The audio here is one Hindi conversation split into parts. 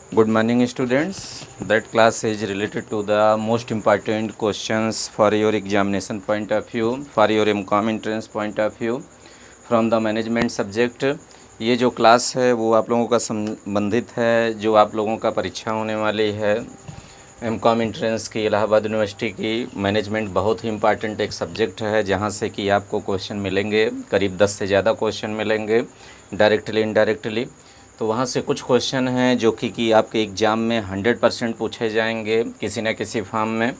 Good morning, students. That class is related to the most important questions for your examination point of view, for your MCOM entrance point of view from the management subject. ये जो क्लास है वो आप लोगों का संबंधित है जो आप लोगों का परीक्षा होने वाली है MCOM एंट्रेंस की इलाहाबाद यूनिवर्सिटी की। मैनेजमेंट बहुत ही इम्पॉर्टेंट एक सब्जेक्ट है जहाँ से कि आपको क्वेश्चन मिलेंगे, करीब 10 से ज़्यादा क्वेश्चन मिलेंगे डायरेक्टली इनडायरेक्टली। तो वहाँ से कुछ क्वेश्चन हैं जो कि आपके एग्ज़ाम में 100% पूछे जाएंगे किसी न किसी फॉर्म में।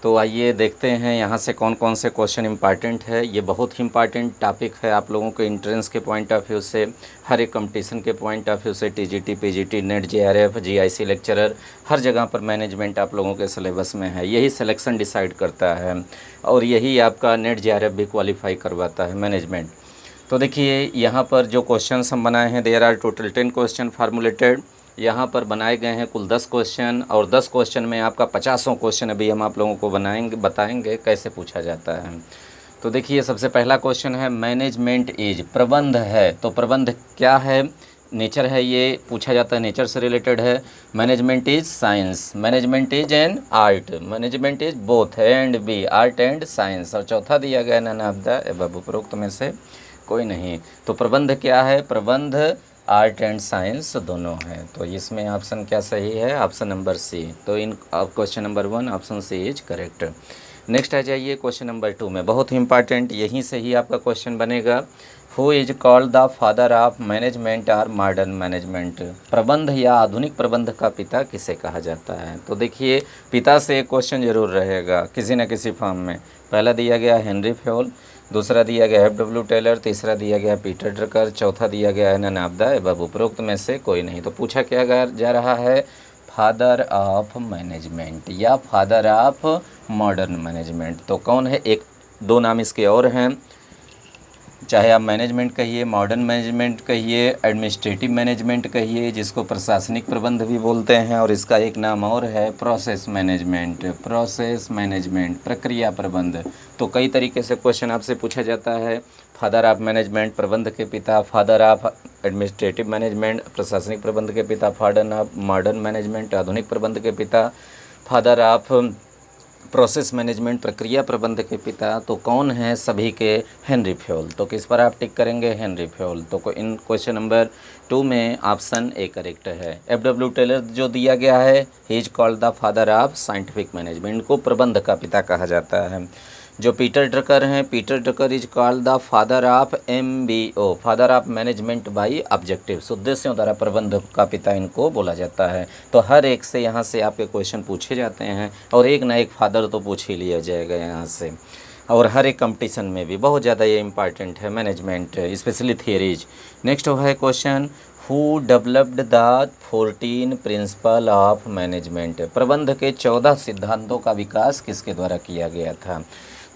तो आइए देखते हैं यहाँ से कौन कौन से क्वेश्चन इम्पॉर्टेंट है। ये बहुत ही इम्पॉर्टेंट टॉपिक है आप लोगों के एंट्रेंस के पॉइंट ऑफ व्यू से, हर एक कंपटीशन के पॉइंट ऑफ व्यू से, TGT, PGT, NET, JRF, GIC lecturer, हर जगह पर मैनेजमेंट आप लोगों के सिलेबस में है। यही सिलेक्शन डिसाइड करता है और यही आपका नेट जेआरएफ भी क्वालिफाई करवाता है मैनेजमेंट। तो देखिए यहाँ पर जो क्वेश्चंस हम बनाए हैं, there are total 10 question formulated. यहाँ पर बनाए गए हैं कुल 10 क्वेश्चन और 10 क्वेश्चन में आपका 50 क्वेश्चन अभी हम आप लोगों को बताएंगे कैसे पूछा जाता है। तो देखिए सबसे पहला क्वेश्चन है मैनेजमेंट इज, प्रबंध है। तो प्रबंध क्या है? नेचर है, ये पूछा जाता है, नेचर से रिलेटेड है। Management is science, management is an art, management is both A and B, art and science. और चौथा दिया गया नन ऑफ द अबव, उपरोक्त में से कोई नहीं। तो प्रबंध क्या है? प्रबंध आर्ट एंड साइंस दोनों है। तो इसमें ऑप्शन क्या सही है? Option number C. तो in question number 1 option C is correct. Next आ जाइए क्वेश्चन नंबर 2 में, बहुत ही इंपॉर्टेंट, यहीं से ही आपका क्वेश्चन बनेगा। Who is called the father of management और मॉडर्न मैनेजमेंट, प्रबंध या आधुनिक प्रबंध का पिता किसे कहा जाता है? तो देखिए पिता से एक क्वेश्चन जरूर रहेगा किसी न किसी फॉर्म में। पहला दिया गया हेनरी फ्योल, दूसरा दिया गया एफ.डब्ल्यू. टेलर, तीसरा दिया गया पीटर ड्रकर, चौथा दिया गया है नन ऑफ द अबव, उपरोक्त में से कोई नहीं। तो पूछा क्या जा रहा है? फादर ऑफ मैनेजमेंट या फादर ऑफ मॉडर्न मैनेजमेंट। तो कौन है? एक दो नाम इसके और हैं, चाहे आप मैनेजमेंट कहिए, मॉडर्न मैनेजमेंट कहिए, एडमिनिस्ट्रेटिव मैनेजमेंट कहिए, जिसको प्रशासनिक प्रबंध भी बोलते हैं, और इसका एक नाम और है प्रोसेस मैनेजमेंट, प्रोसेस मैनेजमेंट, प्रक्रिया प्रबंध। तो कई तरीके से क्वेश्चन आपसे पूछा जाता है। फादर ऑफ मैनेजमेंट, प्रबंध के पिता, फादर ऑफ एडमिनिस्ट्रेटिव मैनेजमेंट, प्रशासनिक प्रबंध के पिता, फादर ऑफ मॉडर्न मैनेजमेंट, आधुनिक प्रबंध के पिता, फादर ऑफ प्रोसेस मैनेजमेंट, प्रक्रिया प्रबंध के पिता। तो कौन है सभी के? Henry Fayol. तो किस पर आप टिक करेंगे? Henry Fayol. तो इन क्वेश्चन नंबर 2 में ऑप्शन ए करेक्ट है। एफ.डब्ल्यू. टेलर जो दिया गया है, he is called the father of scientific management, को प्रबंध का पिता कहा जाता है। जो पीटर ड्रकर हैं, Peter Drucker is called the father of MBO, father of management by objectives, उद्देश्यों द्वारा प्रबंध का पिता इनको बोला जाता है। तो हर एक से यहाँ से आपके क्वेश्चन पूछे जाते हैं और एक ना एक फादर तो पूछ ही लिया जाएगा यहाँ से, और हर एक कंपटीशन में भी बहुत ज़्यादा ये इंपॉर्टेंट है मैनेजमेंट, स्पेशली थियरीज। नेक्स्ट है question, who developed the 14 principle of management, प्रबंध के 14 सिद्धांतों का विकास किसके द्वारा किया गया था?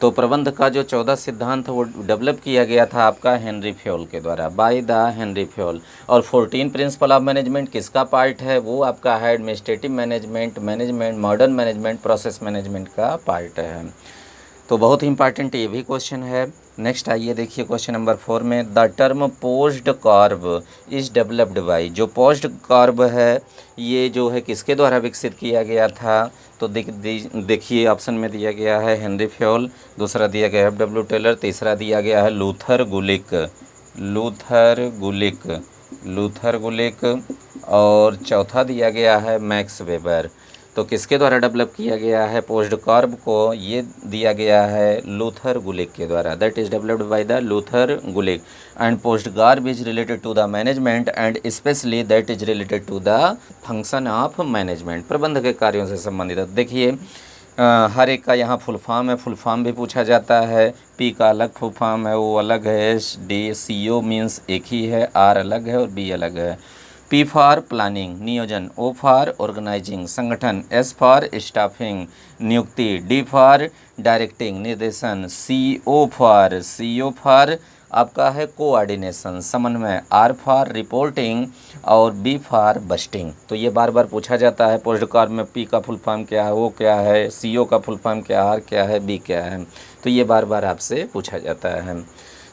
तो प्रबंध का जो 14 सिद्धांत वो डेवलप किया गया था आपका हेनरी फ्योल के द्वारा, बाय द हेनरी फ्योल। और 14 प्रिंसिपल ऑफ मैनेजमेंट किसका पार्ट है? वो आपका है administrative management, management, modern management, process management का पार्ट है। तो बहुत ही इंपॉर्टेंट ये भी क्वेश्चन है। नेक्स्ट आइए देखिए क्वेश्चन नंबर 4 में, the term post carb is developed by, जो पोस्ट कार्ब है ये जो है किसके द्वारा विकसित किया गया था? तो देखिए ऑप्शन में दिया गया है हेनरी फ्योल, दूसरा दिया गया है एफ.डब्ल्यू. टेलर, तीसरा दिया गया है लूथर गुलिक, लूथर गुलिक, लूथर गुलिक, और चौथा दिया गया है मैक्स वेबर। तो किसके द्वारा डेवलप किया गया है पोस्ट कार्ब को? ये दिया गया है लूथर गुलिक के द्वारा, that is developed by the Luther Gulick. And POSDCORB is related to the management and specially that is related to the function of management, प्रबंध के कार्यों से संबंधित। देखिए हर एक का यहाँ फुल फॉर्म है, फुल फॉर्म भी पूछा जाता है। पी का अलग फुल फॉर्म है, वो अलग है, CO मीन्स एक ही है, R अलग है और B अलग है। P फॉर प्लानिंग, नियोजन, O फॉर ऑर्गेनाइजिंग, संगठन, S फॉर स्टाफिंग, नियुक्ति, D फॉर डायरेक्टिंग, निर्देशन, CO फॉर आपका है कोऑर्डिनेशन, समन्वय, R फॉर रिपोर्टिंग और B फॉर बस्टिंग। तो ये बार बार पूछा जाता है पोस्ट कार्ब में P का फुल फॉर्म क्या है, O क्या है, CO का फुल फॉर्म क्या है, R क्या है, B क्या है। तो ये बार बार आपसे पूछा जाता है।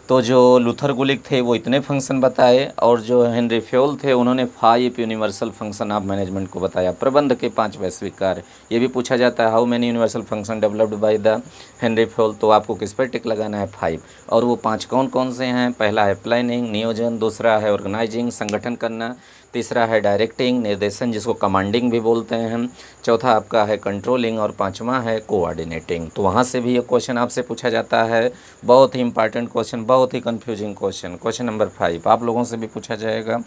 तो जो लूथर गुलिक थे वो इतने फंक्शन बताए, और जो हेनरी फ्योल थे उन्होंने 5 यूनिवर्सल फंक्शन ऑफ मैनेजमेंट को बताया। प्रबंध के 5 वैश्विक कार्य, ये भी पूछा जाता है, how many universal function developed by the Henri Fayol, तो आपको किस पर टिक लगाना है, 5। और वो 5 कौन कौन से हैं, पहला है प्लानिंग नियोजन, दूसरा है ऑर्गेनाइजिंग संगठन करना, तीसरा है डायरेक्टिंग निर्देशन जिसको कमांडिंग भी बोलते हैं हम, चौथा आपका है कंट्रोलिंग, और पांचवा है कोऑर्डिनेटिंग। तो वहाँ से भी ये क्वेश्चन आपसे पूछा जाता है, बहुत ही इंपॉर्टेंट क्वेश्चन, बहुत ही कंफ्यूजिंग क्वेश्चन। क्वेश्चन नंबर 5 आप लोगों से भी पूछा जाएगा,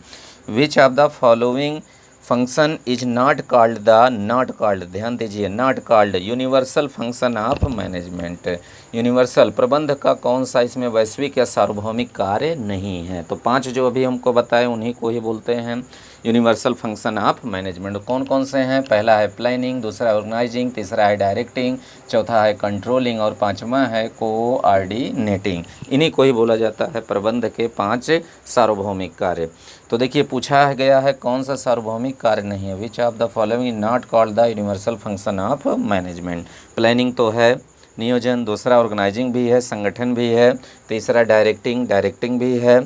which of the following function is not called not called, ध्यान दीजिए, not called universal function of management. Universal प्रबंध का कौन सा इसमें वैश्विक या सार्वभौमिक कार्य नहीं है। तो 5 जो अभी हमको बताए उन्हीं को ही बोलते हैं यूनिवर्सल फंक्शन ऑफ मैनेजमेंट। कौन कौन से हैं, पहला है प्लानिंग, दूसरा ऑर्गेनाइजिंग, तीसरा है डायरेक्टिंग, चौथा है कंट्रोलिंग, और पांचवा है कोऑर्डिनेटिंग। इन्हीं को ही बोला जाता है प्रबंध के 5 सार्वभौमिक कार्य। तो देखिए पूछा गया है कौन सा सार्वभौमिक कार्य नहीं है, which of the following not called the universal function of management. Planning तो है, नियोजन, दूसरा ऑर्गेनाइजिंग भी है, संगठन भी है, तीसरा डायरेक्टिंग भी है,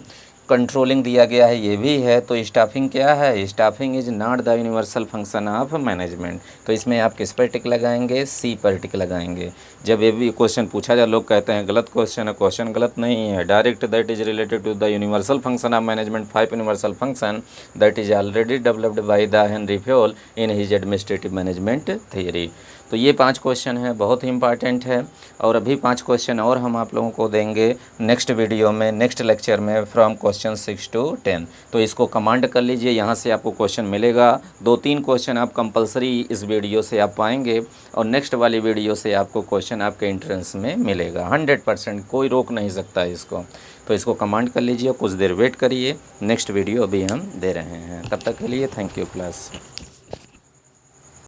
कंट्रोलिंग दिया गया है ये भी है। तो स्टाफिंग क्या है, staffing is not the universal function of management. तो इसमें आप किस पर टिक लगाएंगे, सी पर टिक लगाएंगे। जब ये भी क्वेश्चन पूछा जाए लोग कहते हैं गलत क्वेश्चन है, क्वेश्चन गलत नहीं है। Direct that is related to the universal function of management, 5 universal function that is already developed by the Henri Fayol in his administrative management theory. तो ये 5 क्वेश्चन है, बहुत ही इंपॉर्टेंट है। और अभी 5 क्वेश्चन और हम आप लोगों को देंगे नेक्स्ट वीडियो में, नेक्स्ट लेक्चर में, फ्रॉम क्वेश्चन 6 to 10। तो इसको कमांड कर लीजिए, यहाँ से आपको क्वेश्चन मिलेगा। 2-3 क्वेश्चन आप कंपलसरी इस वीडियो से आप पाएंगे, और नेक्स्ट वाली वीडियो से आपको क्वेश्चन आपके एंट्रेंस में मिलेगा 100%, कोई रोक नहीं सकता है इसको। तो इसको कमांड कर लीजिए, कुछ देर वेट करिए, नेक्स्ट वीडियो अभी हम दे रहे हैं। तब तक के लिए थैंक यू क्लास।